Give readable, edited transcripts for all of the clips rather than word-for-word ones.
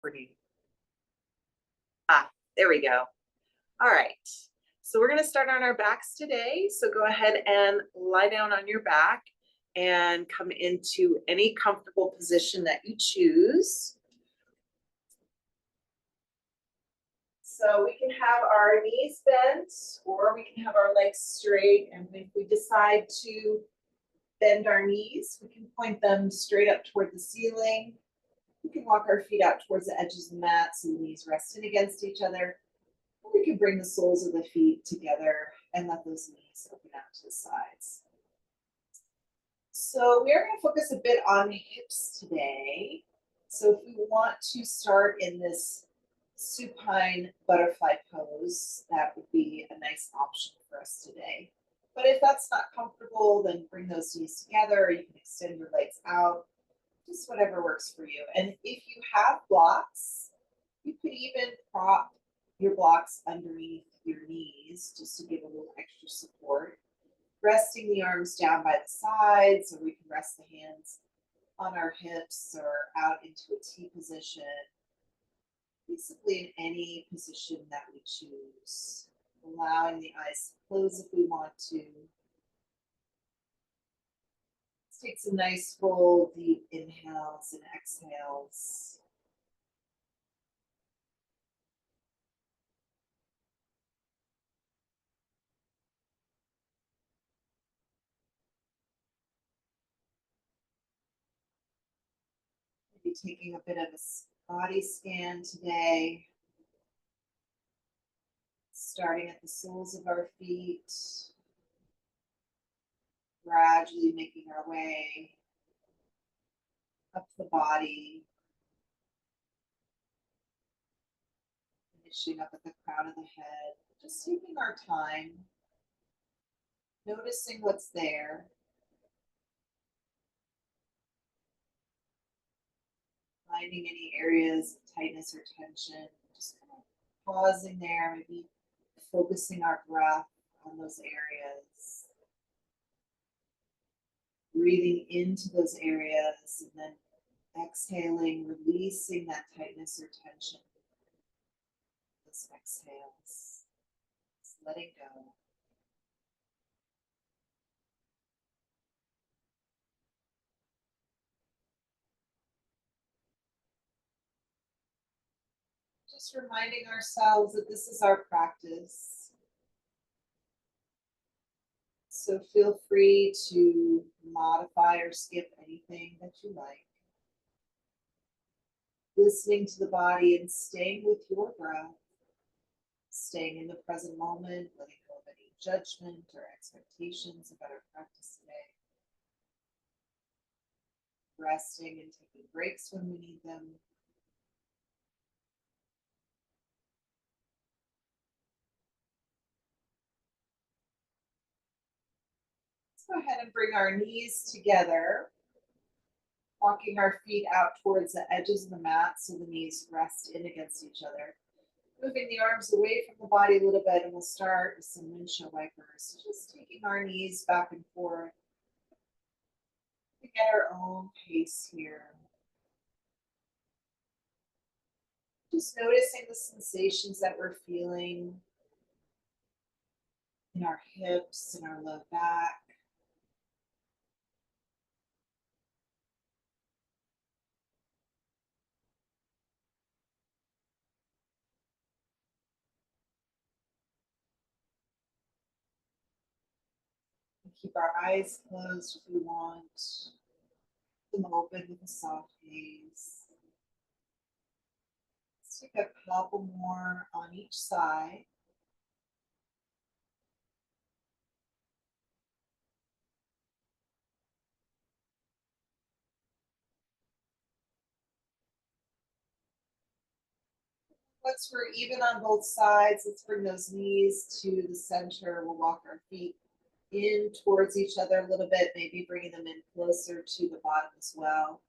recording. There we go. All right. So we're going to start on our backs today. So go ahead and lie down on your back and come into any comfortable position that you choose. So we can have our knees bent, or we can have our legs straight. And if we decide to bend our knees, we can point them straight up toward the ceiling. We can walk our feet out towards the edges of the mat so the knees resting against each other. Or we can bring the soles of the feet together and let those knees open out to the sides. So we are going to focus a bit on hips today. So if we want to start in this supine butterfly pose, that would be a nice option for us today. But if that's not comfortable, then bring those knees together. You can extend your legs out, just whatever works for you. And if you have blocks, you could even prop your blocks underneath your knees just to give a little extra support. Resting the arms down by the sides, or we can rest the hands on our hips or out into a T position. Basically in any position that we choose. Allowing the eyes to close if we want to. Let's take some nice full deep inhales and exhales. Maybe taking a bit of a body scan today. Starting at the soles of our feet. Gradually making our way up the body. Finishing up at the crown of the head. Just taking our time. Noticing what's there. Finding any areas of tightness or tension. Just kind of pausing there, maybe focusing our breath on those areas. Breathing into those areas and then exhaling, releasing that tightness or tension. Those exhales. Just letting go. Just reminding ourselves that this is our practice. So feel free to modify or skip anything that you like. Listening to the body and staying with your breath. Staying in the present moment, letting go of any judgment or expectations about our practice today. Resting and taking breaks when we need them. Go ahead and bring our knees together, walking our feet out towards the edges of the mat so the knees rest in against each other. Moving the arms away from the body a little bit, and we'll start with some windshield wipers. Just taking our knees back and forth to get our own pace here. Just noticing the sensations that we're feeling in our hips and our low back. Keep our eyes closed if we want. Them open with a soft gaze. Let's take a couple more on each side. Once we're even on both sides, let's bring those knees to the center. We'll walk our feet in towards each other a little bit, maybe bringing them in closer to the bottom as well.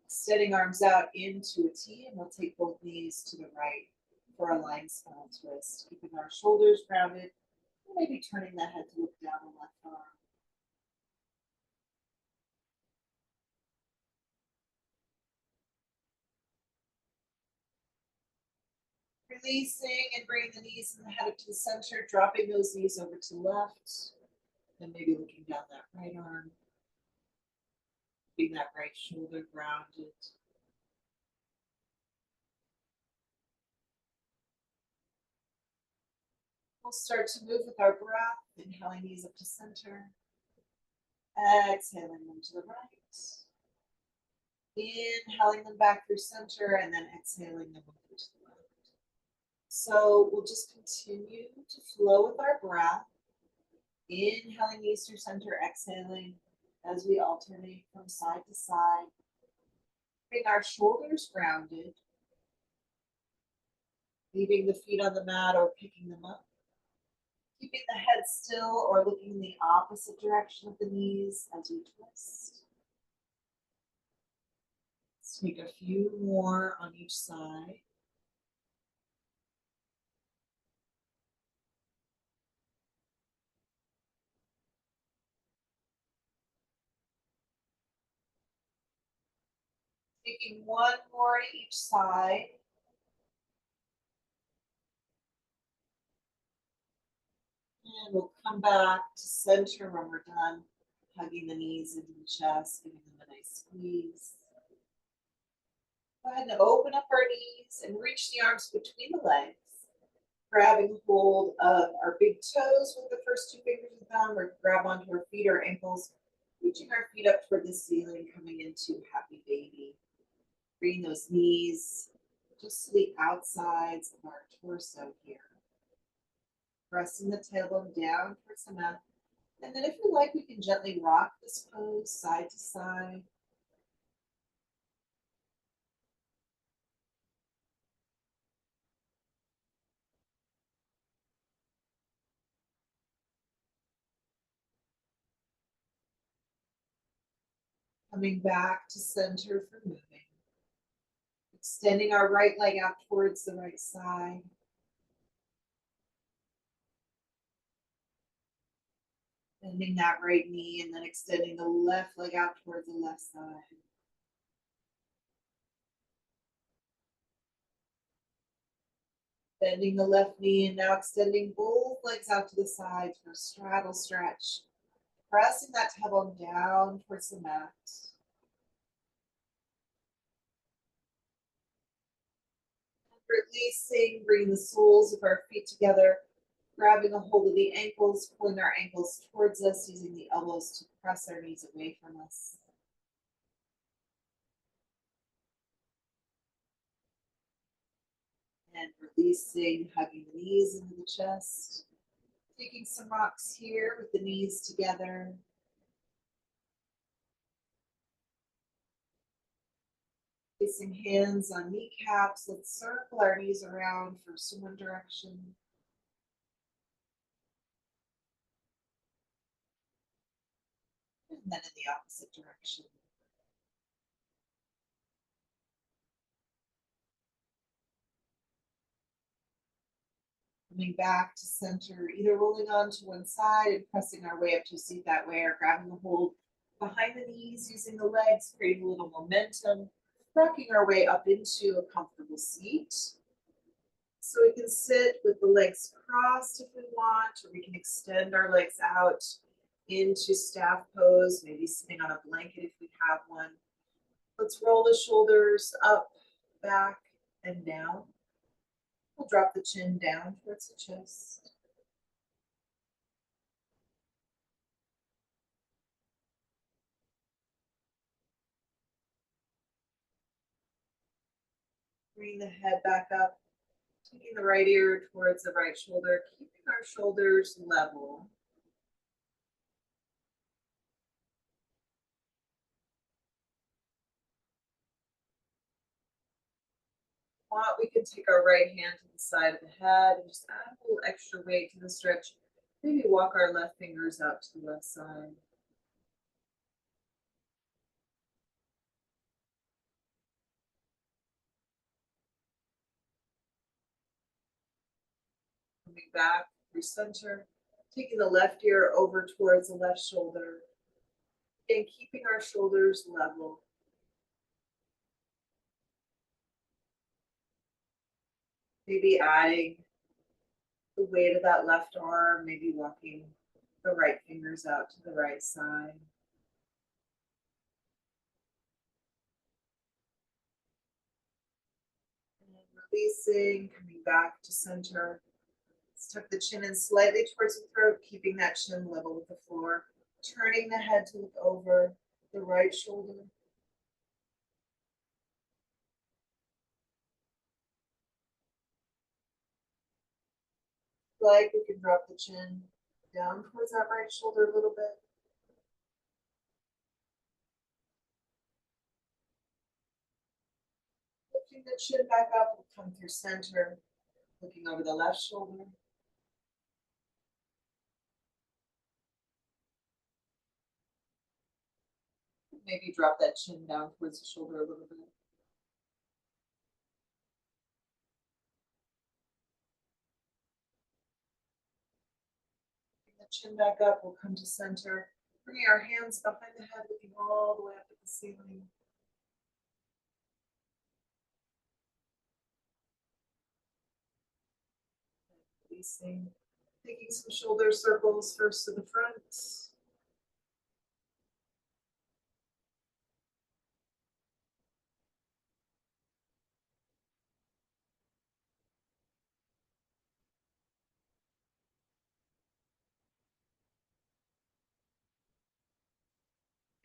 Extending arms out into a T, and we'll take both knees to the right for a lying spinal twist, keeping our shoulders rounded, and maybe turning the head to look down the left arm. Releasing and bringing the knees and the head up to the center, dropping those knees over to the left, and maybe looking down that right arm, keeping that right shoulder grounded. We'll start to move with our breath, inhaling knees up to center, exhaling them to the right, inhaling them back through center, and then exhaling them over to the left. So we'll just continue to flow with our breath, inhaling knees through center, exhaling as we alternate from side to side. Keeping our shoulders grounded, leaving the feet on the mat or picking them up. Keeping the head still or looking in the opposite direction of the knees as we twist. Let's take a few more on each side. Taking one more to each side. And we'll come back to center when we're done, hugging the knees into the chest, giving them a nice squeeze. Go ahead and open up our knees and reach the arms between the legs, grabbing hold of our big toes with the first two fingers and thumb, or grab onto our feet or ankles, reaching our feet up toward the ceiling, coming into happy baby. Bring those knees just to the outsides of our torso here. Pressing the tailbone down towards the mat. And then if you like, we can gently rock this pose side to side. Coming back to center for moving. Extending our right leg out towards the right side. Bending that right knee and then extending the left leg out towards the left side. Bending the left knee and now extending both legs out to the sides for a straddle stretch. Pressing that tailbone down towards the mat. Releasing, bringing the soles of our feet together, grabbing a hold of the ankles, pulling our ankles towards us, using the elbows to press our knees away from us. And releasing, hugging the knees into the chest. Taking some rocks here with the knees together. Placing hands on kneecaps. Let's circle our knees around first in one direction. And then in the opposite direction. Coming back to center, either rolling onto one side and pressing our way up to a seat that way, or grabbing a hold behind the knees, using the legs, creating a little momentum, rocking our way up into a comfortable seat. So we can sit with the legs crossed if we want, or we can extend our legs out into staff pose, maybe sitting on a blanket if we have one. Let's roll the shoulders up, back, and down. We'll drop the chin down towards the chest. Bring the head back up, taking the right ear towards the right shoulder, keeping our shoulders level. We can take our right hand to the side of the head and just add a little extra weight to the stretch. Maybe walk our left fingers out to the left side. Coming back through center, taking the left ear over towards the left shoulder, and keeping our shoulders level. Maybe adding the weight of that left arm, maybe walking the right fingers out to the right side. And releasing, coming back to center. Let's tuck the chin in slightly towards the throat, keeping that chin level with the floor. Turning the head to look over the right shoulder. Like we can drop the chin down towards that right shoulder a little bit. Lifting the chin back up, we'll come through center, looking over the left shoulder. Maybe drop that chin down towards the shoulder a little bit. Bring the chin back up, we'll come to center. Bringing our hands behind the head, looking all the way up at the ceiling. Releasing, taking some shoulder circles first to the front.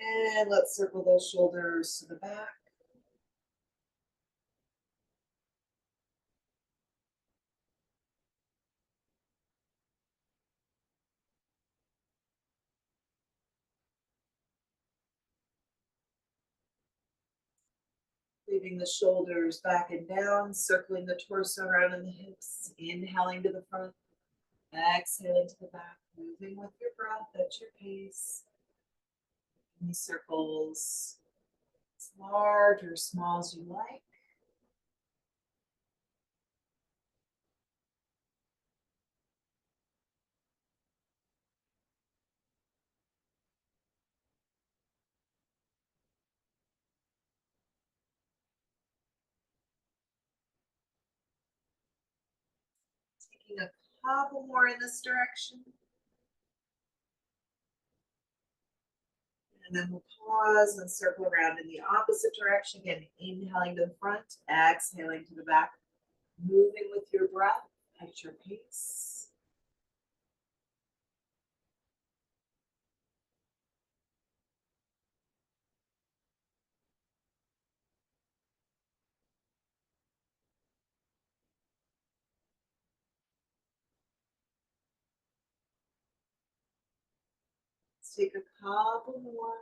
And let's circle those shoulders to the back. Leaving the shoulders back and down, circling the torso around in the hips, inhaling to the front, exhaling to the back, moving with your breath at your pace. These circles, as large or small as you like. Taking a couple more in this direction. And then we'll pause and circle around in the opposite direction. Again, inhaling to the front, exhaling to the back, moving with your breath at your pace. Let's take a couple more.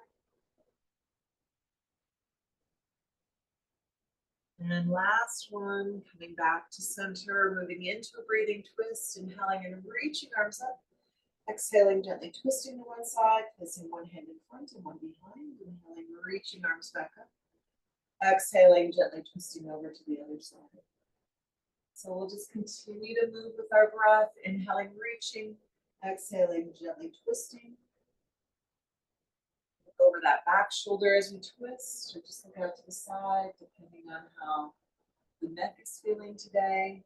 And then last one, coming back to center, moving into a breathing twist, inhaling and reaching arms up. Exhaling, gently twisting to one side, placing one hand in front and one behind. Inhaling, reaching arms back up. Exhaling, gently twisting over to the other side. So we'll just continue to move with our breath. Inhaling, reaching. Exhaling, gently twisting. Look over that back shoulder as we twist, or just look out to the side, depending on how the neck is feeling today.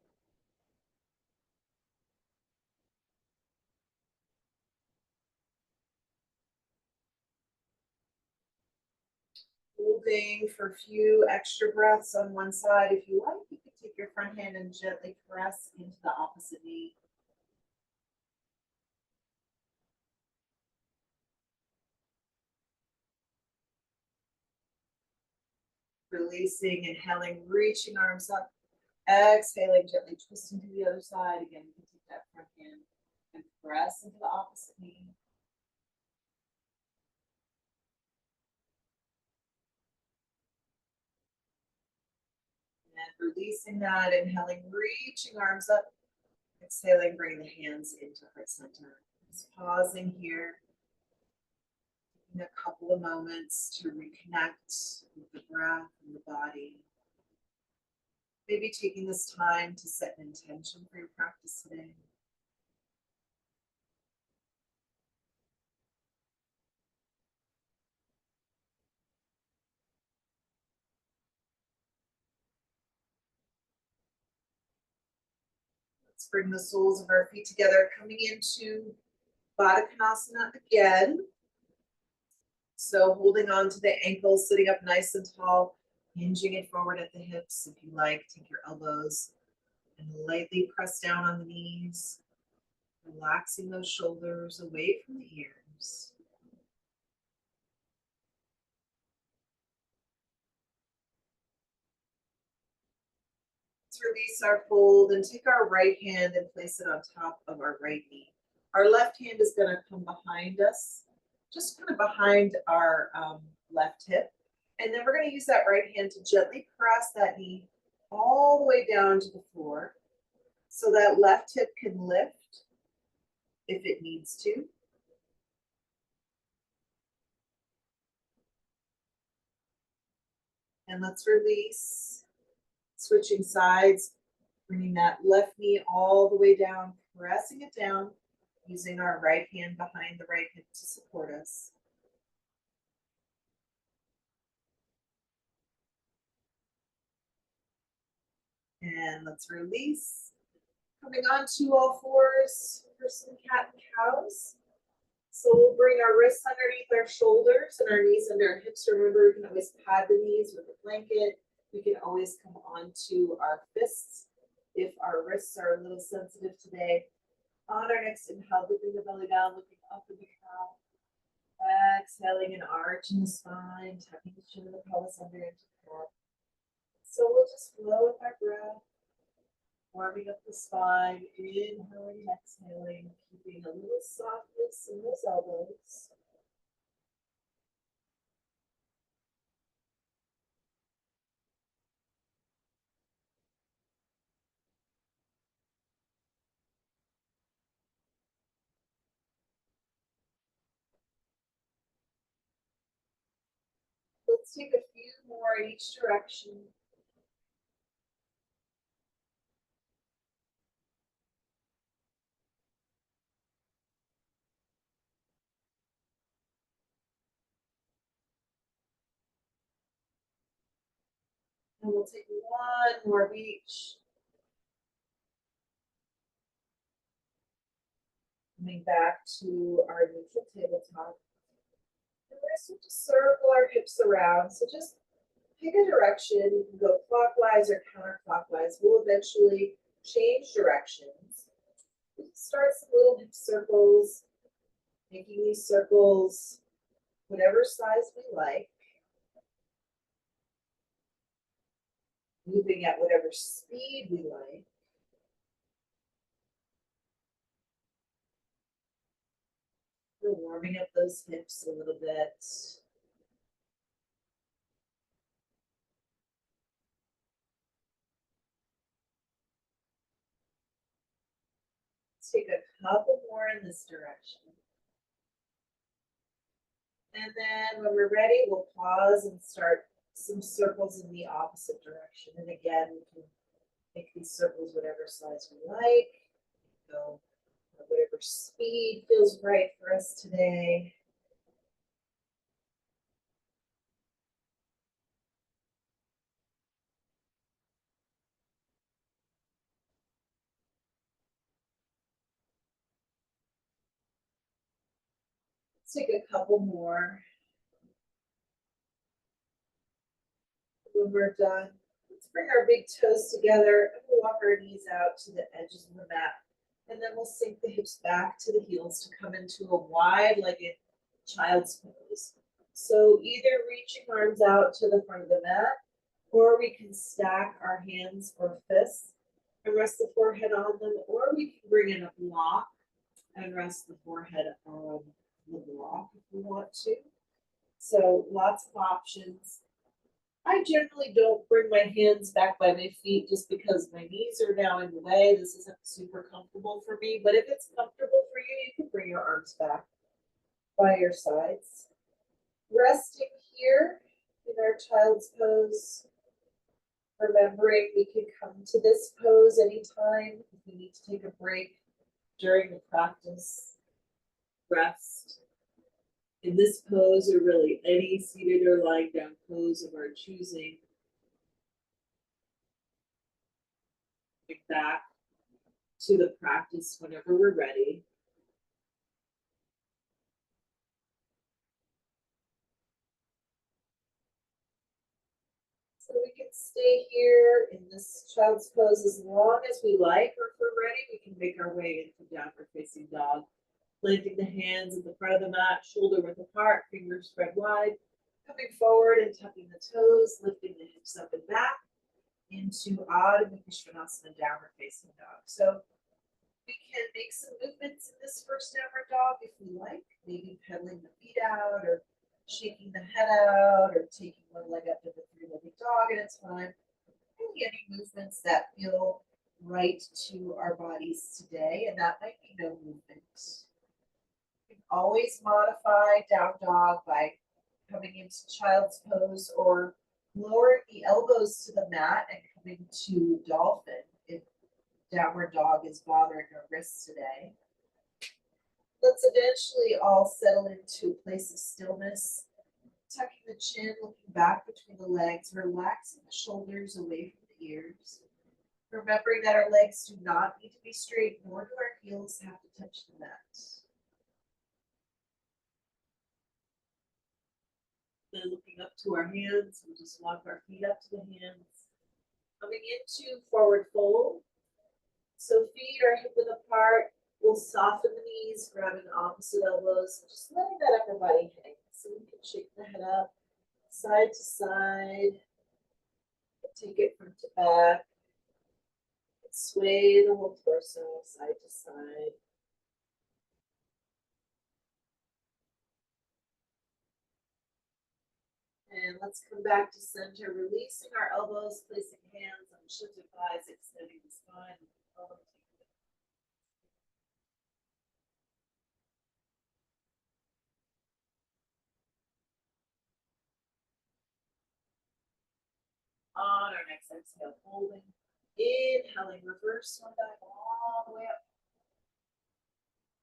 Holding for a few extra breaths on one side. If you like, you can take your front hand and gently press into the opposite knee. Releasing, inhaling, reaching arms up. Exhaling, gently twisting to the other side. Again, you can take that front hand and press into the opposite knee. And releasing that, inhaling, reaching arms up. Exhaling, bring the hands into heart center. Just pausing here, taking a couple of moments to reconnect with the breath and the body. Maybe taking this time to set an intention for your practice today. Let's bring the soles of our feet together, coming into Baddha Konasana again. So holding on to the ankles, sitting up nice and tall, hinging it forward at the hips. If you like, take your elbows and lightly press down on the knees, relaxing those shoulders away from the ears. Let's release our fold and take our right hand and place it on top of our right knee. Our left hand is going to come behind us, just kind of behind our left hip. And then we're going to use that right hand to gently press that knee all the way down to the floor so that left hip can lift if it needs to. And let's release, switching sides, bringing that left knee all the way down, pressing it down, using our right hand behind the right hip to support us. And let's release. Coming on to all fours for some cat and cows. So we'll bring our wrists underneath our shoulders and our knees under our hips. Remember, we can always pad the knees with a blanket. We can always come onto our fists if our wrists are a little sensitive today. On our next inhale, lifting the belly down, looking up in the cow. Exhaling an arch in the spine, tucking the chin of the pelvis under into the cat. So we'll just flow with our breath, warming up the spine, inhaling, exhaling, keeping a little softness in those elbows. Let's take a few more in each direction. And we'll take one more of each. Coming back to our neutral tabletop. And we're going to circle our hips around. So just pick a direction. You can go clockwise or counterclockwise. We'll eventually change directions. We can start some little hip circles, making these circles whatever size we like. Moving at whatever speed we like. We're warming up those hips a little bit. Let's take a couple more in this direction. And then when we're ready, we'll pause and start some circles in the opposite direction. And again, we can make these circles whatever size we like. Go at whatever speed feels right for us today. Let's take a couple more. When we're done, let's bring our big toes together and we'll walk our knees out to the edges of the mat. And then we'll sink the hips back to the heels to come into a wide-legged child's pose. So either reaching arms out to the front of the mat, or we can stack our hands or fists and rest the forehead on them, or we can bring in a block and rest the forehead on the block if we want to. So lots of options. I generally don't bring my hands back by my feet just because my knees are now in the way. This isn't super comfortable for me, but if it's comfortable for you, you can bring your arms back by your sides. Resting here in our child's pose, remembering we can come to this pose anytime if we need to take a break during the practice. Rest. In this pose, or really any seated or lying down pose of our choosing, back, to the practice whenever we're ready. So we can stay here in this child's pose as long as we like, or if we're ready, we can make our way into downward facing dog. Planting the hands at the front of the mat, shoulder width apart, fingers spread wide, coming forward and tucking the toes, lifting the hips up and back into Adho Mukha Svanasana, downward facing dog. So we can make some movements in this first downward dog if we like, maybe pedaling the feet out or shaking the head out or taking one leg up to the three-legged dog at a time. Really any movements that feel right to our bodies today, and that might be no movement. You can always modify down dog by coming into child's pose or lowering the elbows to the mat and coming to dolphin if downward dog is bothering our wrists today. Let's eventually all settle into a place of stillness, tucking the chin, looking back between the legs, relaxing the shoulders away from the ears. Remembering that our legs do not need to be straight, nor do our heels have to touch the mat. Then looking up to our hands, we'll just walk our feet up to the hands. Coming into forward fold. So feet are hip width apart. We'll soften the knees, grabbing opposite elbows, just letting that upper body hang. So we can shake the head up, side to side. Take it front to back. Sway the whole torso, side to side. And let's come back to center, releasing our elbows, placing hands on shifted thighs, extending the spine. On our next exhale, holding. Inhaling, reverse one dive all the way up.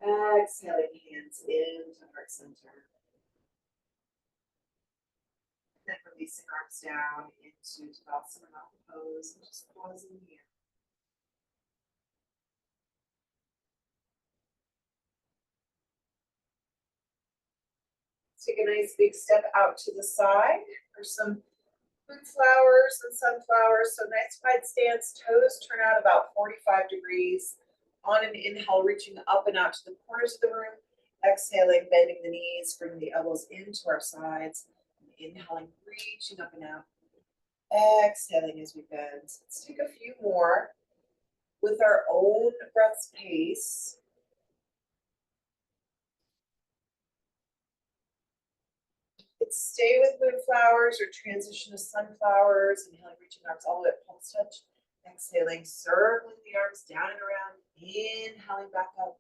Exhaling, hands into heart center. Then releasing arms down into Tadasana Mountain Pose and just pausing here. Take a nice big step out to the side for some flowers and sunflowers. So nice wide stance, toes turn out about 45 degrees. On an inhale, reaching up and out to the corners of the room. Exhaling, bending the knees, bringing the elbows into our sides. Inhaling, reaching up and out. Exhaling as we bend. Let's take a few more with our own breath's pace. Stay with moonflowers or transition to sunflowers. Inhaling, reaching arms all the way up, pulse touch. Exhaling, circling the arms down and around. Inhaling back up.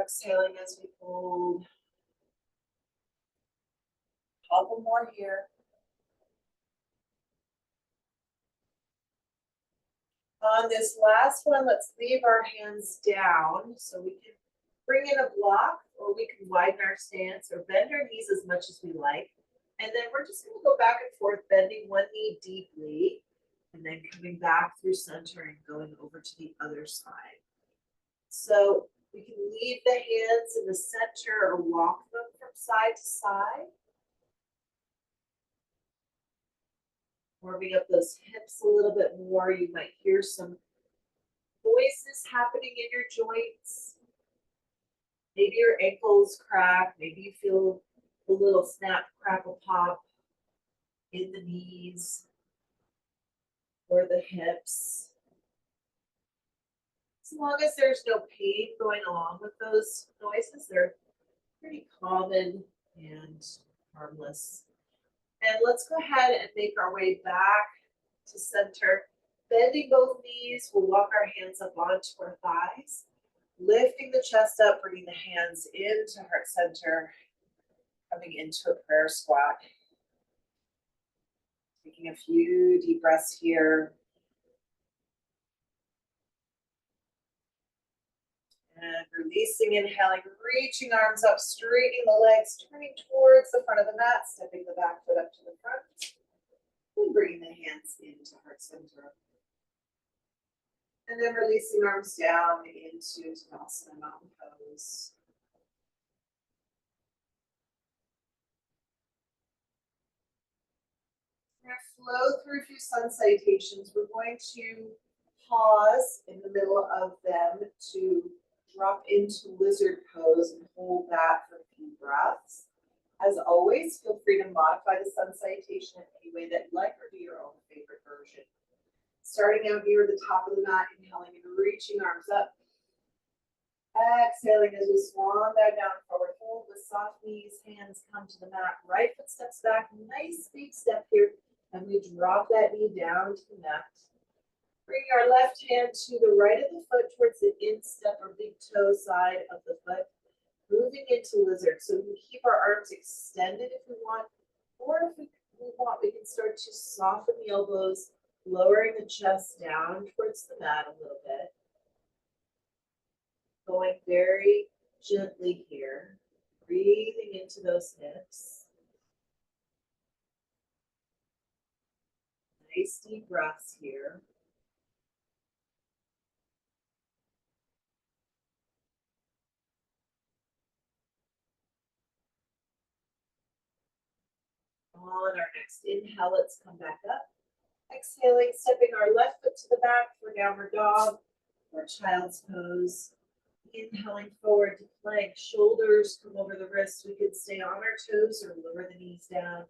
Exhaling as we fold. Couple more here. On this last one, let's leave our hands down so we can bring in a block, or we can widen our stance or bend our knees as much as we like. And then we're just going to go back and forth, bending one knee deeply, and then coming back through center and going over to the other side. So we can leave the hands in the center or walk them from side to side. Warming up those hips a little bit more. You might hear some noises happening in your joints. Maybe your ankles crack. Maybe you feel a little snap, crackle, pop in the knees or the hips. As long as there's no pain going along with those noises, they're pretty common and harmless. And let's go ahead and make our way back to center. Bending both knees, we'll walk our hands up onto our thighs. Lifting the chest up, bringing the hands into heart center. Coming into a prayer squat. Taking a few deep breaths here. And releasing, inhaling, reaching arms up, straightening the legs, turning towards the front of the mat, stepping the back foot up to the front. And bringing the hands into heart center. And then releasing arms down into Tadasana Mountain Pose. We're going to flow through a few sun salutations. We're going to pause in the middle of them to drop into lizard pose and hold that for a few breaths. As always, feel free to modify the sun salutation in any way that you like or do your own favorite version. Starting out here at the top of the mat, inhaling and reaching arms up. Exhaling as we swan back down, forward fold with soft knees, hands come to the mat, right foot steps back, nice big step here, and we drop that knee down to the mat. Bring our left hand to the right of the foot towards the instep or big toe side of the foot, moving into lizard. So we can keep our arms extended if we want, or if we want, we can start to soften the elbows, lowering the chest down towards the mat a little bit. Going very gently here, breathing into those hips. Nice deep breaths here. On our next inhale, let's come back up. Exhaling, stepping our left foot to the back for downward dog or child's pose. Inhaling forward to plank, shoulders come over the wrists. We could stay on our toes or lower the knees down.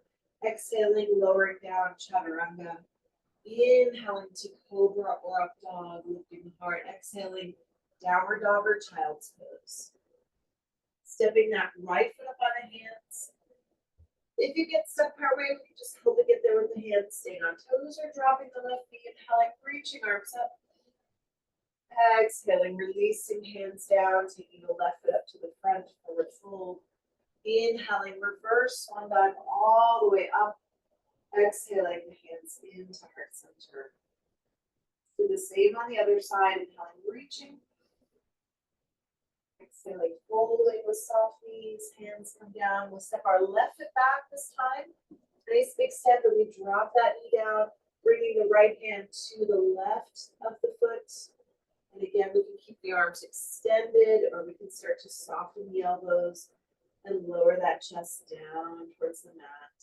Exhaling, lowering down, chaturanga. Inhaling to cobra or up dog, lifting the heart. Exhaling, downward dog or child's pose. Stepping that right foot up on the hands. If you get stuck partway, we can just hold it, get there with the hands, staying on toes or dropping the left knee, inhaling, reaching arms up. Exhaling, releasing hands down, taking the left foot up to the front, forward fold. Inhaling, reverse swan dive all the way up. Exhaling, the hands into heart center. Do the same on the other side, inhaling, reaching. Exhaling, folding with soft knees, hands come down. We'll step our left foot back this time. Nice big step, and we drop that knee down, bringing the right hand to the left of the foot. And again, we can keep the arms extended, or we can start to soften the elbows and lower that chest down towards the mat.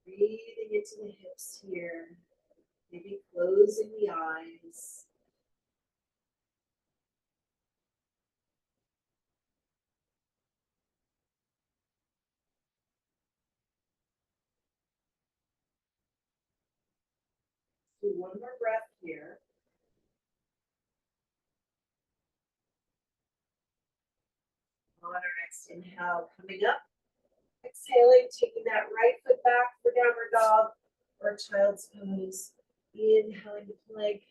Breathing into the hips here, maybe closing the eyes. Do one more breath here. On our next inhale, coming up. Exhaling, taking that right foot back for downward dog or child's pose. Inhaling to plank.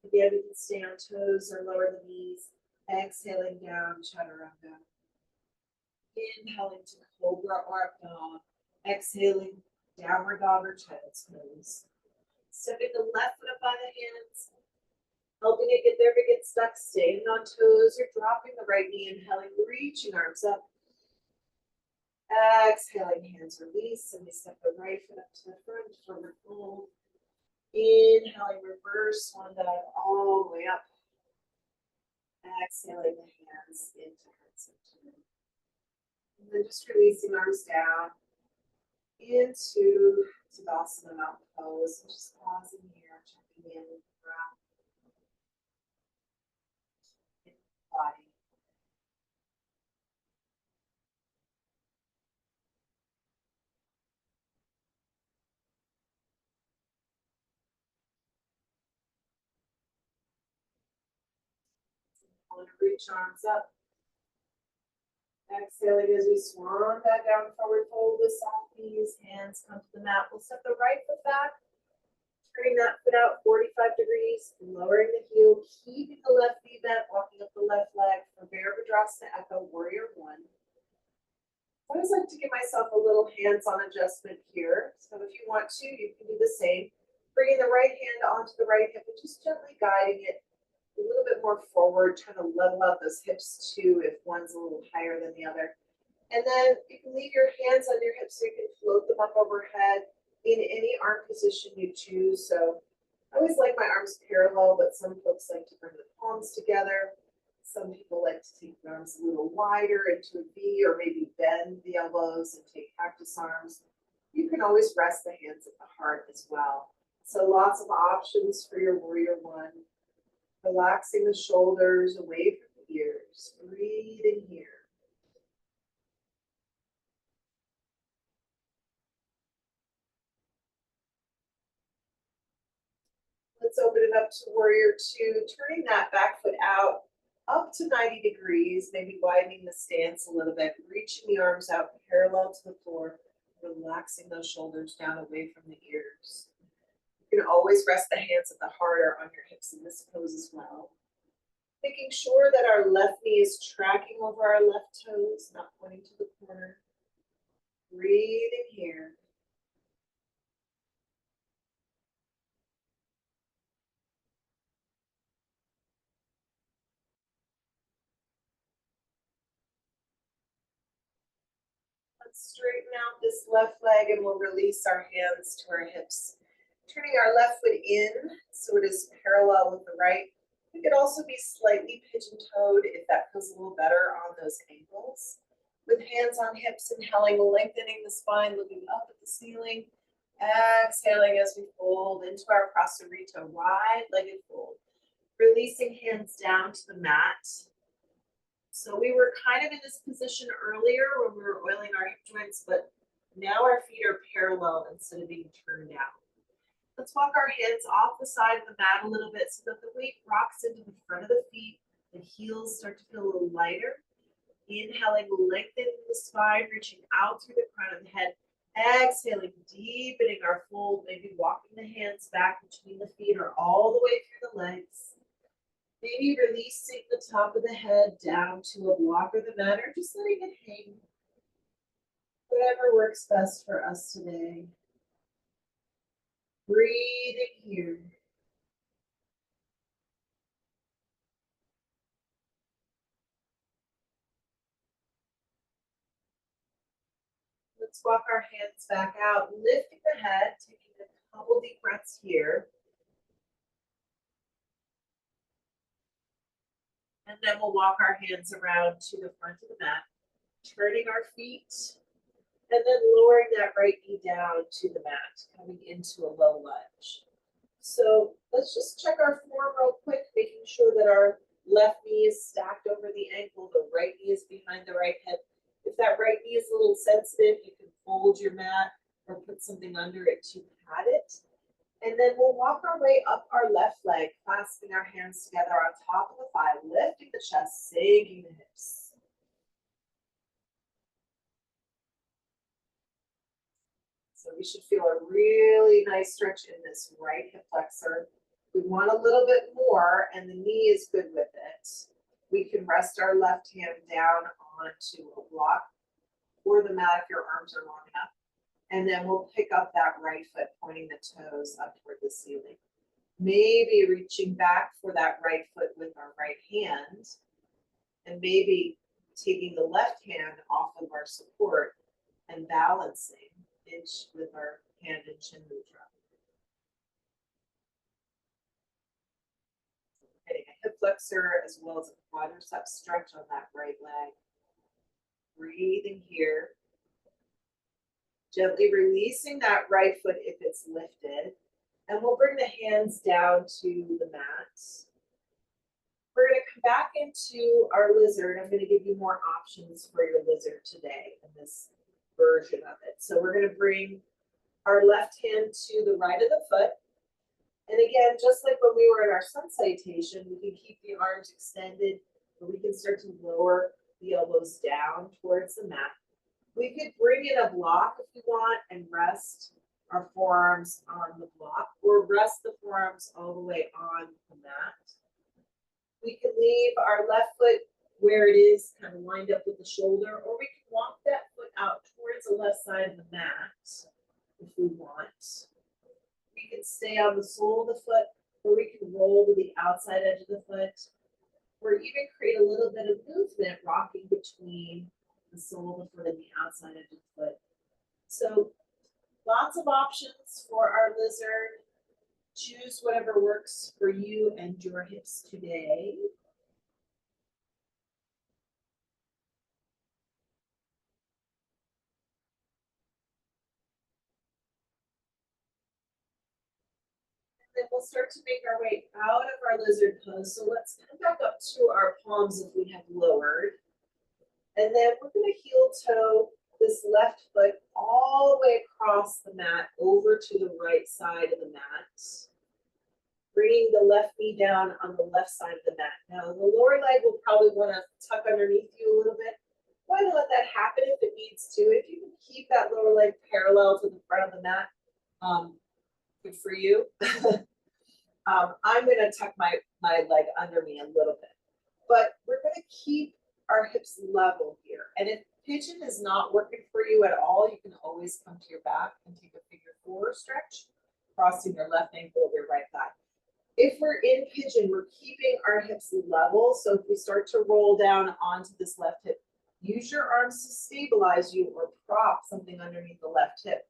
Again, we can stay on toes or lower the knees. Exhaling down, chaturanga. Inhaling to cobra or up dog. Exhaling, downward dog or child's pose. Stepping the left foot up by the hands. Helping it get there if it gets stuck. Staying on toes or dropping the right knee. Inhaling, reaching arms up. Exhaling, hands release, and we step the right foot up to the front, forward fold. Inhaling, reverse swan dive all the way up. Exhaling the hands into heart center. And then just releasing arms down into Tadasana Mountain Pose. And just pausing here, checking in with the breath, in the body. I want to reach arms up. Exhaling as we swan back down, forward fold with soft knees, hands come to the mat. We'll step the right foot back, turning that foot out 45 degrees, lowering the heel, keeping the left knee bent, walking up the left leg for Virabhadrasana Echo Warrior 1. I always like to give myself a little hands-on adjustment here. So if you want to, you can do the same. Bringing the right hand onto the right hip and just gently guiding it a little bit more forward, trying to level out those hips too if one's a little higher than the other. And then you can leave your hands on your hips so you can float them up overhead in any arm position you choose. So I always like my arms parallel, but some folks like to bring the palms together. Some people like to take the arms a little wider into a V, or maybe bend the elbows and take cactus arms. You can always rest the hands at the heart as well. So lots of options for your warrior one. Relaxing the shoulders away from the ears. Breathe in here. Let's open it up to warrior two, turning that back foot out up to 90 degrees, maybe widening the stance a little bit, reaching the arms out parallel to the floor, relaxing those shoulders down away from the ears. You can always rest the hands at the heart or on your hips in this pose as well. Making sure that our left knee is tracking over our left toes, not pointing to the corner. Breathe in here. Let's straighten out this left leg and we'll release our hands to our hips. Turning our left foot in so it is parallel with the right. We could also be slightly pigeon-toed if that feels a little better on those ankles. With hands on hips, inhaling, lengthening the spine, looking up at the ceiling. Exhaling as we fold into our prasarita, wide-legged fold. Releasing hands down to the mat. So we were kind of in this position earlier when we were oiling our hip joints, but now our feet are parallel instead of being turned out. Let's walk our hands off the side of the mat a little bit so that the weight rocks into the front of the feet. The heels start to feel a little lighter. Inhaling, lengthening the spine, reaching out through the crown of the head. Exhaling, deepening our fold, maybe walking the hands back between the feet or all the way through the legs. Maybe releasing the top of the head down to a block or the mat, or just letting it hang. Whatever works best for us today. Breathing here. Let's walk our hands back out, lifting the head, taking a couple deep breaths here. And then we'll walk our hands around to the front of the mat, turning our feet, and then lowering that right knee down to the mat, coming into a low lunge. So let's just check our form real quick, making sure that our left knee is stacked over the ankle, the right knee is behind the right hip. If that right knee is a little sensitive, you can fold your mat or put something under it to pat it. And then we'll walk our way up our left leg, clasping our hands together on top of the thigh, lifting the chest, sinking the hips. So we should feel a really nice stretch in this right hip flexor. We want a little bit more, and the knee is good with it. We can rest our left hand down onto a block or the mat if your arms are long enough. And then we'll pick up that right foot, pointing the toes up toward the ceiling. Maybe reaching back for that right foot with our right hand, and maybe taking the left hand off of our support and balancing inch with our hand in chin mudra. Getting a hip flexor as well as a quadricep stretch on that right leg. Breathing here. Gently releasing that right foot if it's lifted. And we'll bring the hands down to the mat. We're going to come back into our lizard. I'm going to give you more options for your lizard today in this version of it. So we're going to bring our left hand to the right of the foot. And again, just like when we were in our sun salutation, we can keep the arms extended, or we can start to lower the elbows down towards the mat. We could bring in a block if you want and rest our forearms on the block, or rest the forearms all the way on the mat. We can leave our left foot where it is, kind of lined up with the shoulder, or we can walk that foot out towards the left side of the mat if we want. We can stay on the sole of the foot, or we can roll to the outside edge of the foot, or even create a little bit of movement rocking between the sole of the foot and the outside edge of the foot. So lots of options for our lizard. Choose whatever works for you and your hips today. Then we'll start to make our way out of our lizard pose. So let's come back up to our palms if we have lowered. And then we're going to heel toe this left foot all the way across the mat over to the right side of the mat. Bringing the left knee down on the left side of the mat. Now the lower leg will probably want to tuck underneath you a little bit. Go ahead and let that happen if it needs to. If you can keep that lower leg parallel to the front of the mat, good for you. I'm going to tuck my leg under me a little bit, but we're going to keep our hips level here. And if pigeon is not working for you at all, you can always come to your back and take a figure four stretch, crossing your left ankle over your right thigh. If we're in pigeon, we're keeping our hips level. So if we start to roll down onto this left hip, use your arms to stabilize you or prop something underneath the left hip.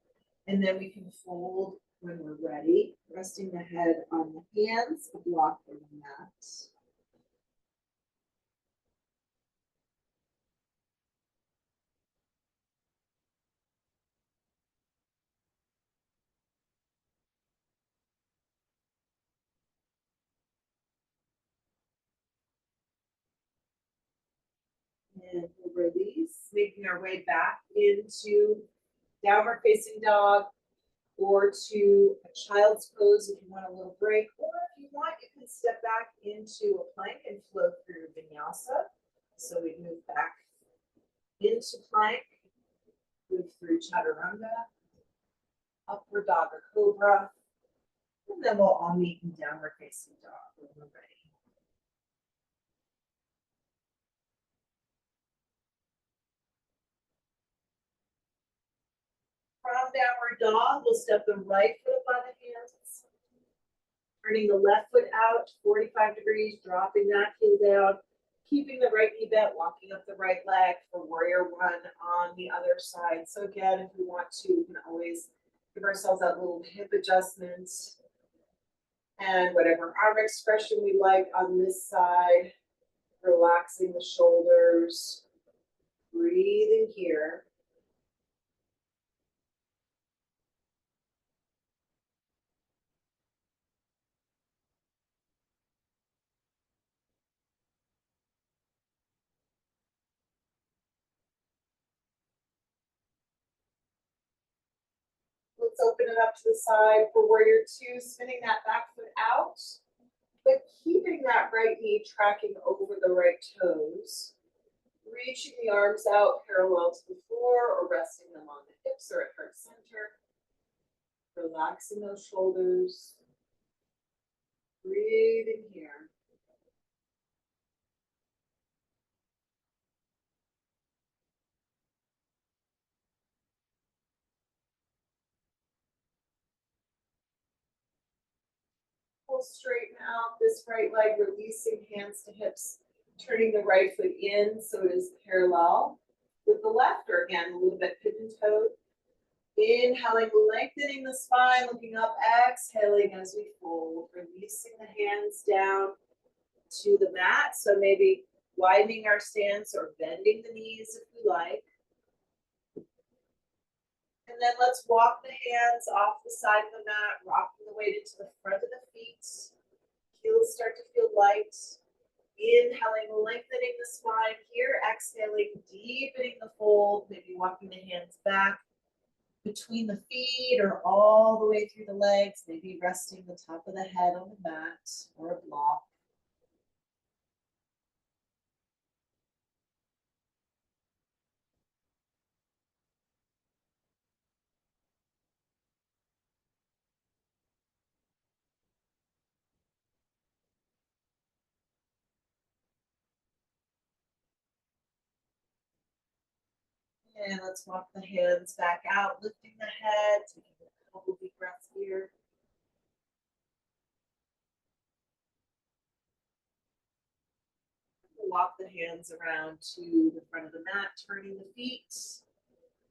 And then we can fold when we're ready, resting the head on the hands, a block from the mat. And we'll release, making our way back into downward facing dog or to a child's pose if you want a little break, or if you want, you can step back into a plank and flow through vinyasa. So we move back into plank, move through chaturanga, upward dog or cobra, and then we'll all meet in downward facing dog when we're ready. From downward dog, we'll step the right foot up on the hands, turning the left foot out 45 degrees, dropping that heel down, keeping the right knee bent, walking up the right leg for warrior one on the other side. So again, if we want to, we can always give ourselves that little hip adjustment and whatever arm expression we like on this side, relaxing the shoulders, breathing here. Let's open it up to the side for warrior two, spinning that back foot out, but keeping that right knee tracking over the right toes. Reaching the arms out parallel to the floor or resting them on the hips or at heart center. Relaxing those shoulders. Breathing here. We'll straighten out this right leg, releasing hands to hips, turning the right foot in so it is parallel with the left, or again, a little bit pigeon-toed. Inhaling, lengthening the spine, looking up, exhaling as we fold, releasing the hands down to the mat. So maybe widening our stance or bending the knees if we like. And then let's walk the hands off the side of the mat, rocking the weight into the front of the feet. Heels start to feel light. Inhaling, lengthening the spine here. Exhaling, deepening the fold, maybe walking the hands back between the feet or all the way through the legs, maybe resting the top of the head on the mat or a block. And let's walk the hands back out, lifting the head, taking a couple deep breaths here. Walk the hands around to the front of the mat, turning the feet,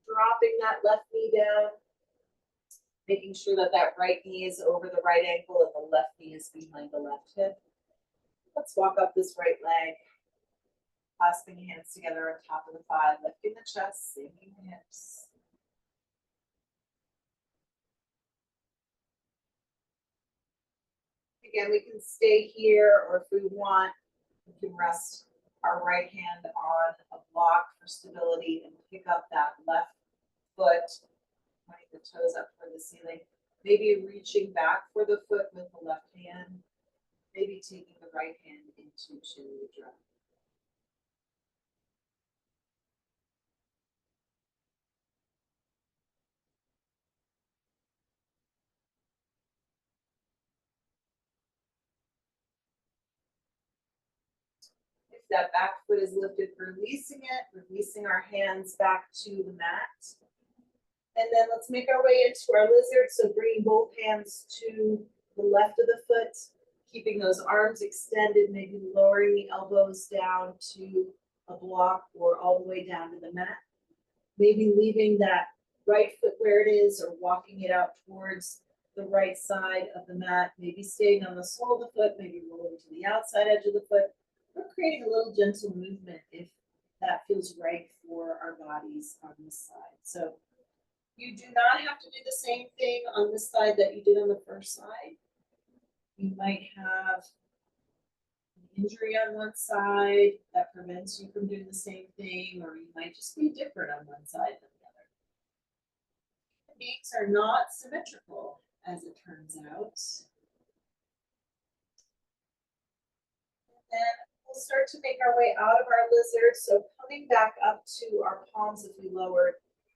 dropping that left knee down. Making sure that that right knee is over the right ankle and the left knee is behind the left hip. Let's walk up this right leg, clasping hands together on top of the thigh, lifting the chest, sinking the hips. Again, we can stay here, or if we want, we can rest our right hand on a block for stability and pick up that left foot, pointing the toes up toward the ceiling. Maybe reaching back for the foot with the left hand, maybe taking the right hand into chin mudra. If that back foot is lifted, releasing it, releasing our hands back to the mat. And then let's make our way into our lizard. So bringing both hands to the left of the foot, keeping those arms extended, maybe lowering the elbows down to a block or all the way down to the mat. Maybe leaving that right foot where it is or walking it out towards the right side of the mat, maybe staying on the sole of the foot, maybe rolling to the outside edge of the foot. We're creating a little gentle movement if that feels right for our bodies on this side. So you do not have to do the same thing on this side that you did on the first side. You might have an injury on one side that prevents you from doing the same thing, or you might just be different on one side than the other. The beings are not symmetrical, as it turns out. And then we'll start to make our way out of our lizard. So coming back up to our palms if we lowered.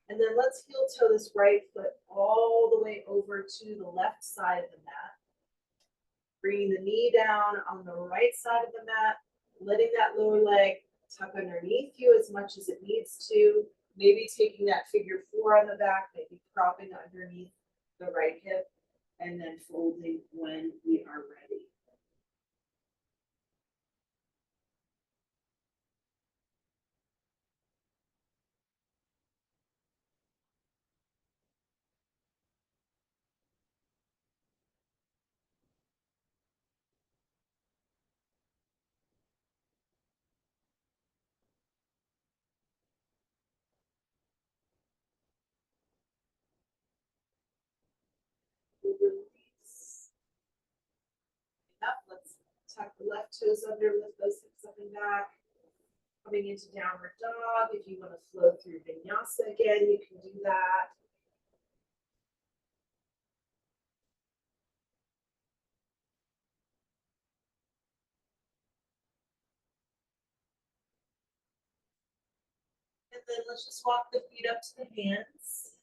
And then let's heel toe this right foot all the way over to the left side of the mat. Bringing the knee down on the right side of the mat, letting that lower leg tuck underneath you as much as it needs to. Maybe taking that figure 4 on the back, maybe propping underneath the right hip, and then folding when we are ready. Release. Up. Let's tuck the left toes under, lift those hips up and back. Coming into downward dog. If you want to flow through vinyasa again, you can do that. And then let's just walk the feet up to the hands.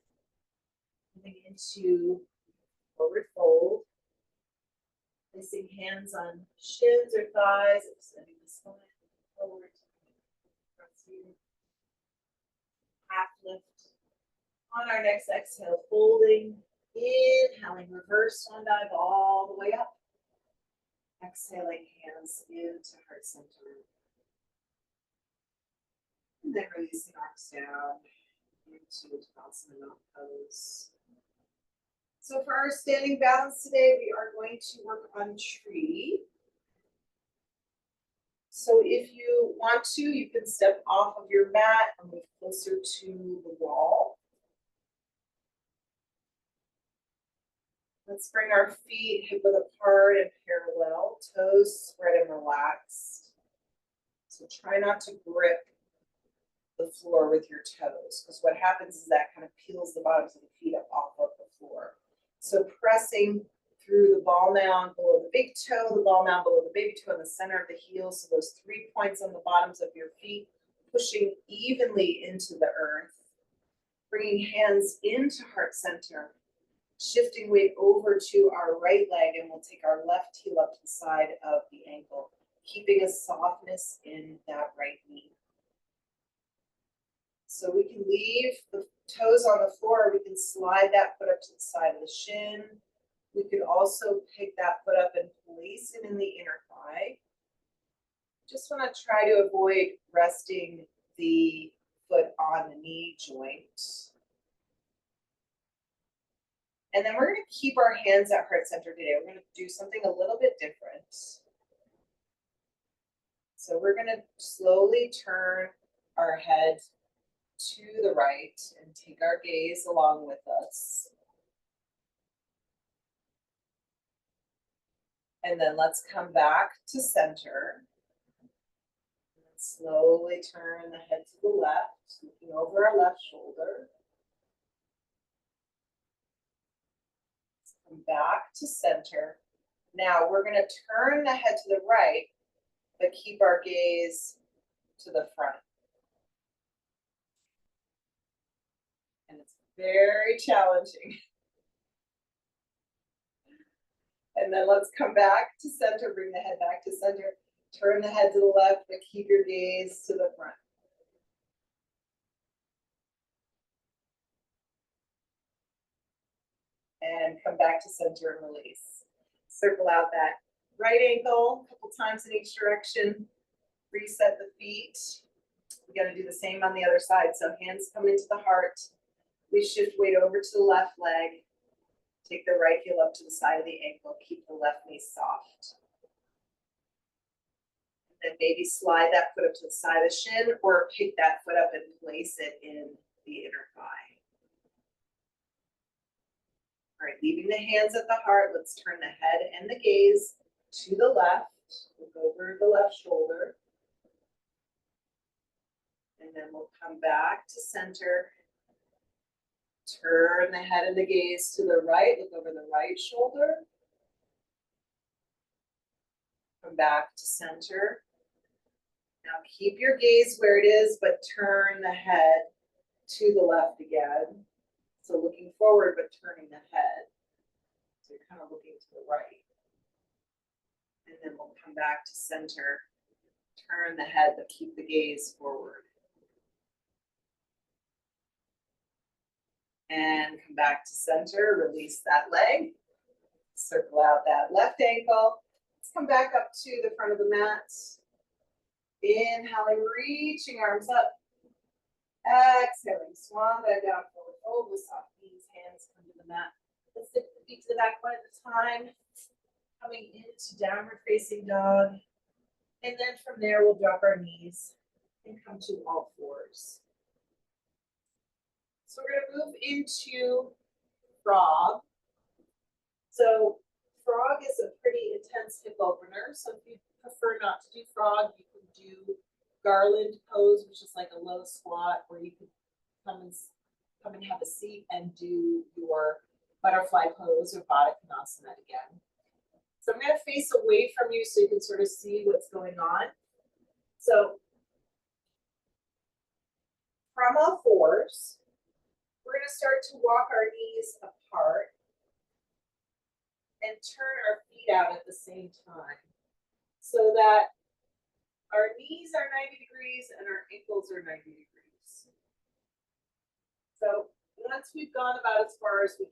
Coming into forward fold. Placing hands on shins or thighs, extending the spine forward. Half lift. On our next exhale, folding, inhaling, reverse one dive all the way up. Exhaling, hands into heart center. And then releasing arms down into Tadasana pose. So for our standing balance today, we are going to work on tree. So if you want to, you can step off of your mat and move closer to the wall. Let's bring our feet hip width apart and parallel, toes spread and relaxed. So try not to grip the floor with your toes, because what happens is that kind of peels the bottoms of the feet up off of the floor. So pressing through the ball mound below the big toe, the ball mound below the baby toe, in the center of the heel. So those 3 points on the bottoms of your feet, pushing evenly into the earth. Bringing hands into heart center, shifting weight over to our right leg, and we'll take our left heel up to the side of the ankle, keeping a softness in that right knee. So we can leave the toes on the floor, or we can slide that foot up to the side of the shin. We could also pick that foot up and place it in the inner thigh. Just want to try to avoid resting the foot on the knee joint. And then we're gonna keep our hands at heart center today. We're gonna do something a little bit different. So we're gonna slowly turn our head to the right and take our gaze along with us. And then let's come back to center. And slowly turn the head to the left, looking over our left shoulder. Come back to center. Now we're going to turn the head to the right, but keep our gaze to the front. And it's very challenging. And then let's come back to center, bring the head back to center, turn the head to the left, but keep your gaze to the front. And come back to center and release. Circle out that right ankle a couple times in each direction. Reset the feet. We got to do the same on the other side. So hands come into the heart. We shift weight over to the left leg. Take the right heel up to the side of the ankle. Keep the left knee soft. And then maybe slide that foot up to the side of the shin or pick that foot up and place it in the inner thigh. All right, leaving the hands at the heart, let's turn the head and the gaze to the left. Look over the left shoulder. And then we'll come back to center. Turn the head and the gaze to the right. Look over the right shoulder. Come back to center. Now keep your gaze where it is, but turn the head to the left again. So looking forward, but turning the head. So you're kind of looking to the right. And then we'll come back to center. Turn the head, but keep the gaze forward. And come back to center, release that leg. Circle out that left ankle. Let's come back up to the front of the mat. Inhaling, reaching arms up. Exhaling, swan dive down, forward fold with soft knees, hands come to the mat. Let's lift the feet to the back one at a time. Coming into downward facing dog. And then from there, we'll drop our knees and come to all fours. So we're going to move into frog. So frog is a pretty intense hip opener. So if you prefer not to do frog, you can do garland pose, which is like a low squat, where you could come and have a seat and do your butterfly pose or Baddha Konasana again. So I'm going to face away from you so you can sort of see what's going on. So from all fours, we're going to start to walk our knees apart and turn our feet out at the same time so that our knees are 90 degrees and our ankles are 90 degrees. So once we've gone about as far as we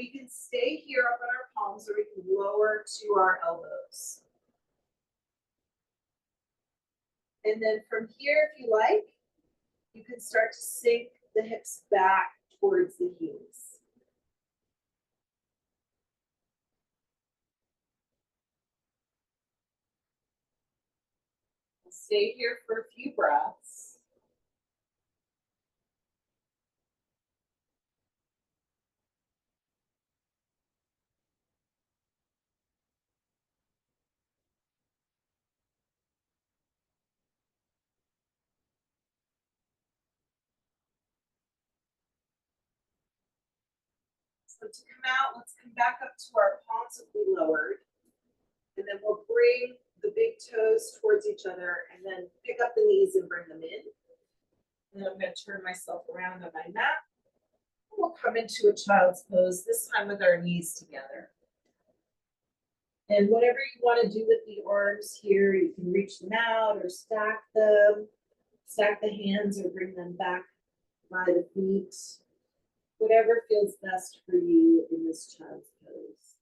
can stay here up on our palms or we can lower to our elbows. And then from here, if you like, you can start to sink the hips back towards the heels. We'll stay here for a few breaths. So to come out, let's come back up to our palms if we lowered. And then we'll bring the big toes towards each other and then pick up the knees and bring them in. And then I'm going to turn myself around on my mat. We'll come into a child's pose, this time with our knees together. And whatever you want to do with the arms here, you can reach them out or stack them, stack the hands or bring them back by the feet. Whatever feels best for you in this child's pose.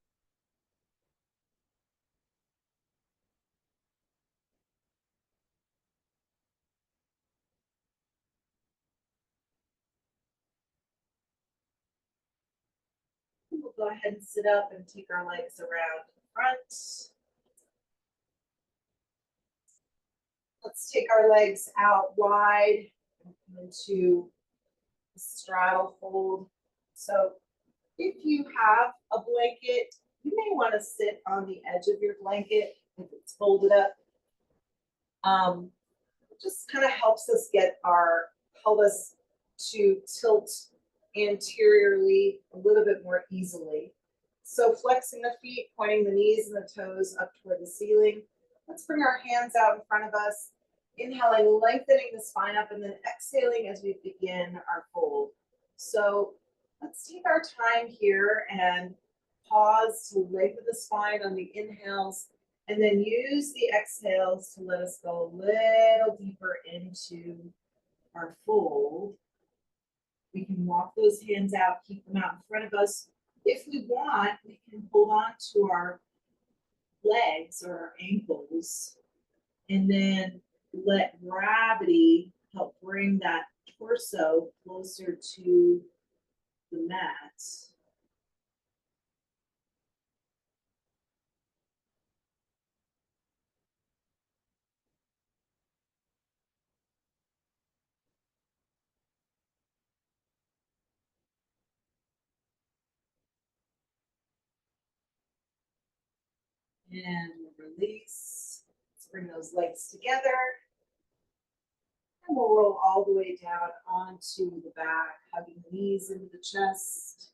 go ahead and sit up and take our legs around in front. Let's take our legs out wide into a straddle fold. So if you have a blanket, you may want to sit on the edge of your blanket if it's folded up. It just kind of helps us get our pelvis to tilt anteriorly a little bit more easily. So flexing the feet, pointing the knees and the toes up toward the ceiling. Let's bring our hands out in front of us. Inhaling, lengthening the spine up, and then exhaling as we begin our fold. So let's take our time here and pause to lengthen the spine on the inhales, and then use the exhales to let us go a little deeper into our fold. We can walk those hands out, keep them out in front of us. If we want, we can hold on to our legs or our ankles and then let gravity help bring that torso closer to the mat. And we'll release. Let's bring those legs together. And we'll roll all the way down onto the back, hugging the knees into the chest.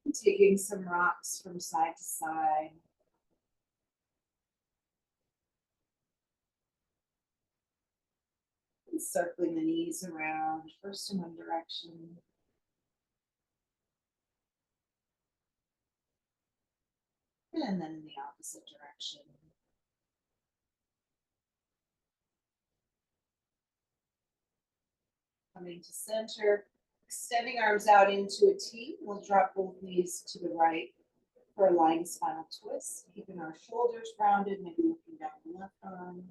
And taking some rocks from side to side. And circling the knees around, first in one direction. And then in the opposite direction. Coming to center, extending arms out into a T. We'll drop both knees to the right for a lying spinal twist, keeping our shoulders rounded, maybe looking down the left arm.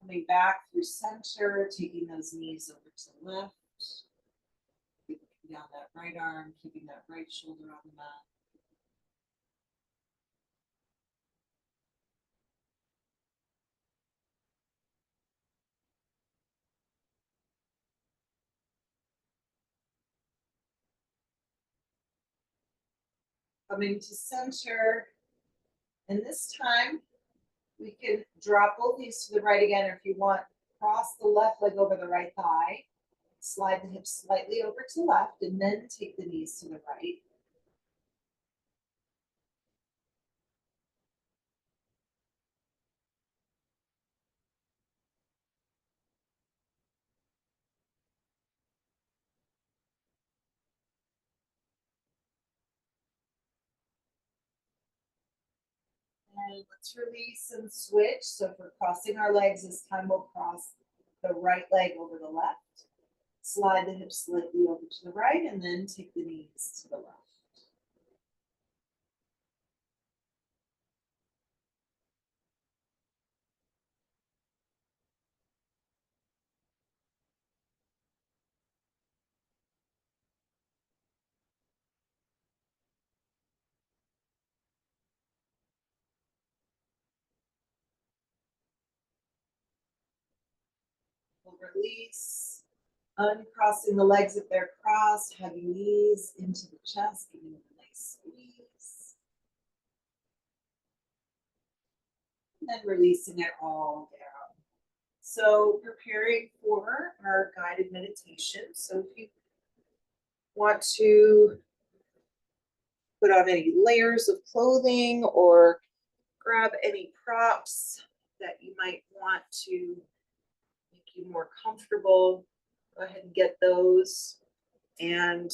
Coming back through center, taking those knees over to the left. Looking down that right arm, keeping that right shoulder on the mat. Coming to center, and this time we can drop both knees to the right again, or if you want, cross the left leg over the right thigh, slide the hips slightly over to the left, and then take the knees to the right. And let's release and switch. So if we're crossing our legs, this time we'll cross the right leg over the left, slide the hips slightly over to the right, and then take the knees to the left. We'll release, uncrossing the legs if they're crossed, hugging knees into the chest, giving it a nice squeeze. And then releasing it all down. So preparing for our guided meditation. So if you want to put on any layers of clothing or grab any props that you might want to make you more comfortable, go ahead and get those and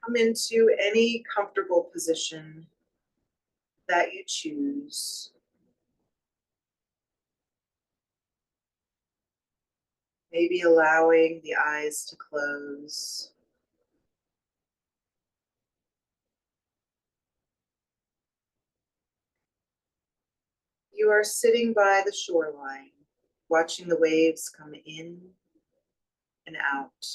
come into any comfortable position that you choose. Maybe allowing the eyes to close. You are sitting by the shoreline, watching the waves come in and out.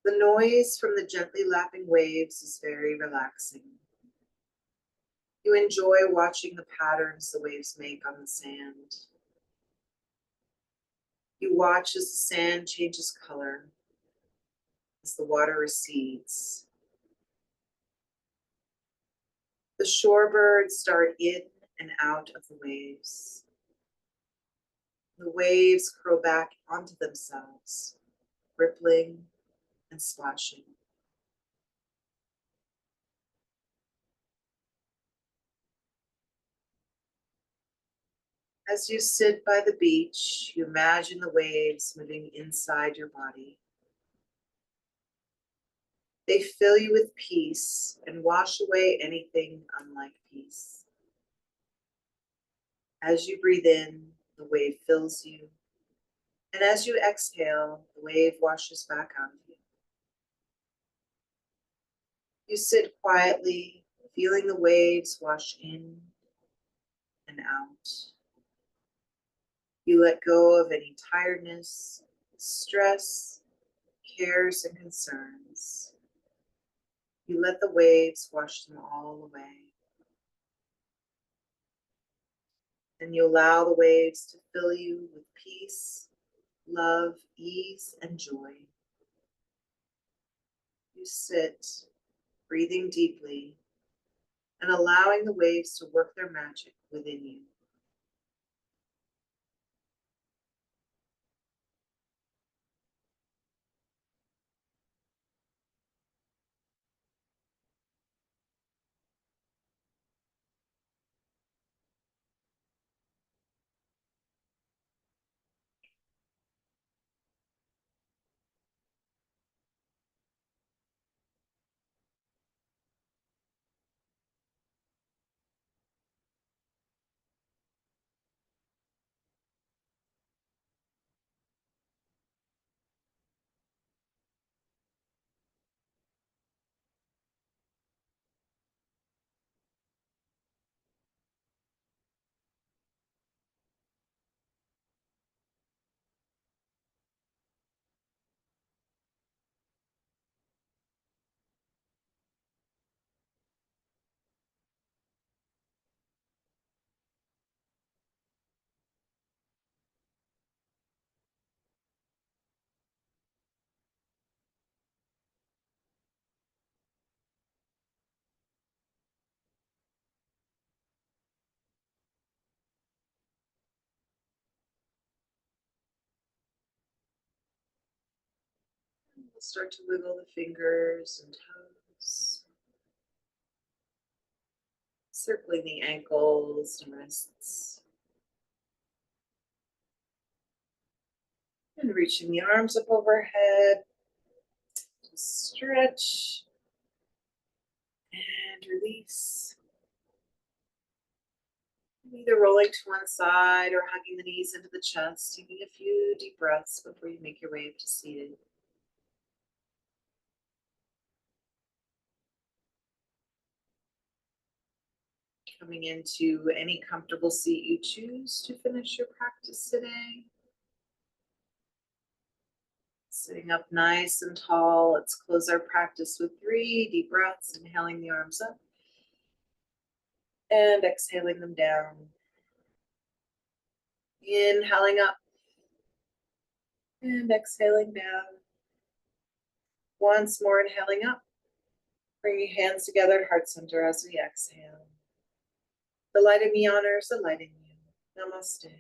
The noise from the gently lapping waves is very relaxing. You enjoy watching the patterns the waves make on the sand. You watch as the sand changes color, as the water recedes. The shorebirds dart in and out of the waves. The waves curl back onto themselves, rippling and splashing. As you sit by the beach, you imagine the waves moving inside your body. They fill you with peace and wash away anything unlike peace. As you breathe in, the wave fills you. And as you exhale, the wave washes back out of you. You sit quietly, feeling the waves wash in and out. You let go of any tiredness, stress, cares, and concerns. You let the waves wash them all away. And you allow the waves to fill you with peace, love, ease, and joy. You sit, breathing deeply, and allowing the waves to work their magic within you. We'll start to wiggle the fingers and toes, circling the ankles and wrists, and reaching the arms up overhead. Just stretch and release. Either rolling to one side or hugging the knees into the chest, taking a few deep breaths before you make your way up to seated. Coming into any comfortable seat you choose to finish your practice today. Sitting up nice and tall, let's close our practice with 3 deep breaths, inhaling the arms up and exhaling them down. Inhaling up and exhaling down. Once more, inhaling up. Bring your hands together at heart center as we exhale. The light in me honors the light in you. Namaste.